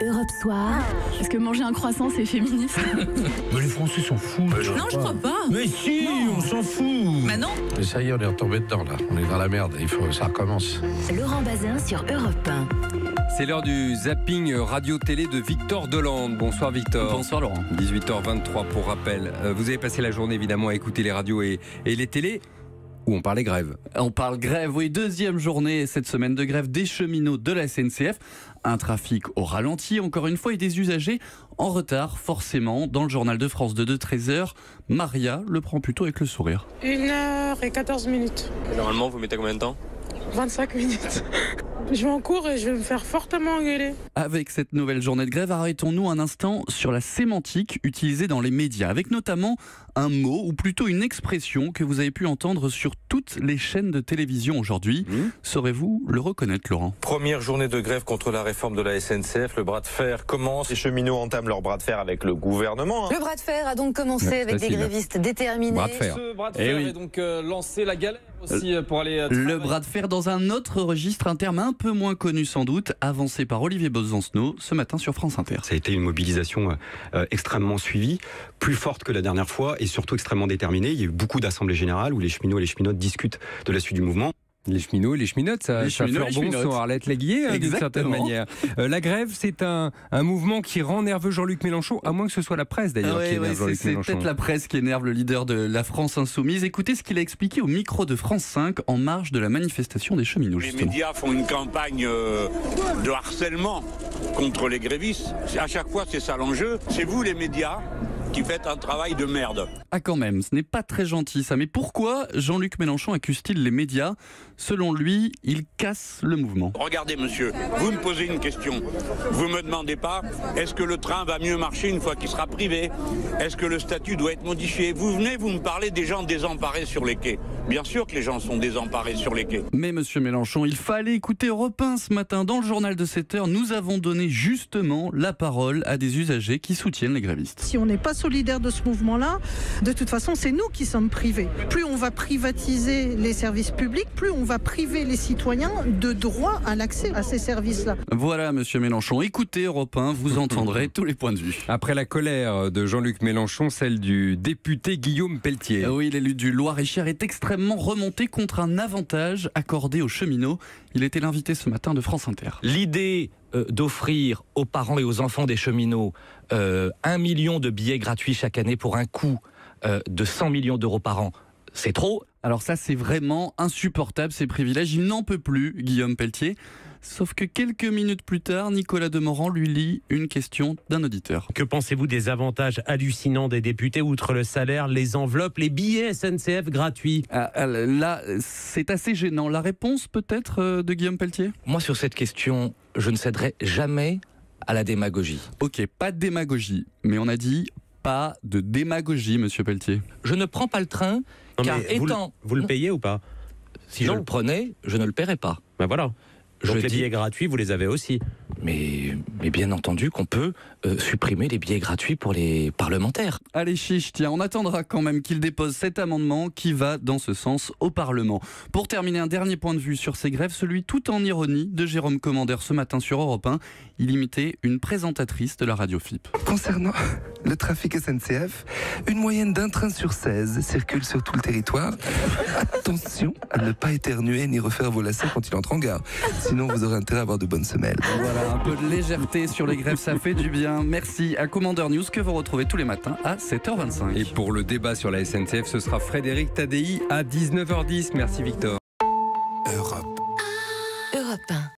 Europe Soir. Est-ce que manger un croissant, c'est féministe? Mais les Français s'en foutent. Non, je crois pas. Mais si, on s'en fout. Bah non. Mais ça y est, on est retombé dedans là. On est dans la merde. Ça recommence. Laurent Bazin sur Europe 1. C'est l'heure du zapping radio-télé de Victor Delande. Bonsoir Victor. Bonsoir Laurent. 18h23 pour rappel. Vous avez passé la journée évidemment à écouter les radios et les télés où on parlait grève. On parle grève, oui, deuxième journée cette semaine de grève des cheminots de la SNCF. Un trafic au ralenti, encore une fois, et des usagers en retard, forcément. Dans le journal de France 2 de 13h, Maria le prend plutôt avec le sourire. 1h14. Normalement, vous mettez combien de temps ? 25 minutes. Je vais en cours et je vais me faire fortement engueuler. Avec cette nouvelle journée de grève, arrêtons-nous un instant sur la sémantique utilisée dans les médias, avec notamment un mot, ou plutôt une expression que vous avez pu entendre sur toutes les chaînes de télévision aujourd'hui. Saurez-vous le reconnaître, Laurent ? Première journée de grève contre la réforme de la SNCF. Le bras de fer commence. Les cheminots entament leur bras de fer avec le gouvernement. Le bras de fer a donc commencé avec des grévistes déterminés. Bras de fer. Ce bras de fer est donc lancé la galère aussi pour aller Le bras de fer dans un autre registre, un terme un peu moins connu sans doute, avancé par Olivier Besancenot ce matin sur France Inter. Ça a été une mobilisation extrêmement suivie, plus forte que la dernière fois et surtout extrêmement déterminée. Il y a eu beaucoup d'assemblées générales où les cheminots et les cheminotes discutent de la suite du mouvement. Les cheminots et les cheminotes, ça fait bon son Arlette Laguier d'une certaine manière. La grève, c'est un mouvement qui rend nerveux Jean-Luc Mélenchon, à moins que ce soit la presse d'ailleurs qui énerve Jean-Luc Mélenchon. C'est peut-être la presse qui énerve le leader de la France Insoumise. Écoutez ce qu'il a expliqué au micro de France 5 en marge de la manifestation des cheminots. Les médias font une campagne de harcèlement contre les grévistes. À chaque fois, c'est ça l'enjeu. C'est vous les médias qui faites un travail de merde. Ah quand même, ce n'est pas très gentil ça. Mais pourquoi Jean-Luc Mélenchon accuse-t-il les médias ? Selon lui, il casse le mouvement. Regardez monsieur, vous me posez une question. Vous me demandez pas, est-ce que le train va mieux marcher une fois qu'il sera privé ? Est-ce que le statut doit être modifié ? Vous venez, vous me parlez des gens désemparés sur les quais. Bien sûr que les gens sont désemparés sur les quais. Mais monsieur Mélenchon, il fallait écouter Europe 1 ce matin. Dans le journal de 7h, nous avons donné justement la parole à des usagers qui soutiennent les grévistes. Si on n'est pas solidaire de ce mouvement-là, de toute façon, c'est nous qui sommes privés. Plus on va privatiser les services publics, plus on va priver les citoyens de droit à l'accès à ces services-là. Voilà, monsieur Mélenchon. Écoutez Europe 1, vous entendrez tous les points de vue. Après la colère de Jean-Luc Mélenchon, celle du député Guillaume Pelletier. Oui, l'élu du Loir-et-Cher est extrêmement remonté contre un avantage accordé aux cheminots. Il était l'invité ce matin de France Inter. L'idée d'offrir aux parents et aux enfants des cheminots 1 million de billets gratuits chaque année pour un coût de 100 millions d'euros par an, c'est trop. Alors ça, c'est vraiment insupportable, ces privilèges. Il n'en peut plus, Guillaume Pelletier. Sauf que quelques minutes plus tard, Nicolas Demorand lui lit une question d'un auditeur. Que pensez-vous des avantages hallucinants des députés, outre le salaire, les enveloppes, les billets SNCF gratuits ? Là, c'est assez gênant. La réponse peut-être de Guillaume Pelletier ? Moi, sur cette question, je ne céderai jamais à la démagogie. Ok, pas de démagogie, mais on a dit pas de démagogie, monsieur Pelletier. Je ne prends pas le train, car étant... Vous le payez ou pas ? Si je le prenais, je ne le paierais pas. Ben voilà. Donc les billets gratuits, vous les avez aussi. Mais bien entendu qu'on peut supprimer les billets gratuits pour les parlementaires. Allez chiche, tiens, on attendra quand même qu'il dépose cet amendement qui va dans ce sens au Parlement. Pour terminer, un dernier point de vue sur ces grèves, celui tout en ironie de Jérôme Commander ce matin sur Europe 1. Il imitait une présentatrice de la radio FIP. Concernant le trafic SNCF, une moyenne d'un train sur 16 circule sur tout le territoire. Attention à ne pas éternuer ni refaire vos lacets quand il entre en gare. Sinon, vous aurez intérêt à avoir de bonnes semelles. Voilà, un peu de légèreté sur les grèves, ça fait du bien. Merci à Commander News que vous retrouvez tous les matins à 7h25. Et pour le débat sur la SNCF, ce sera Frédéric Tadei à 19h10. Merci Victor. Europe 1.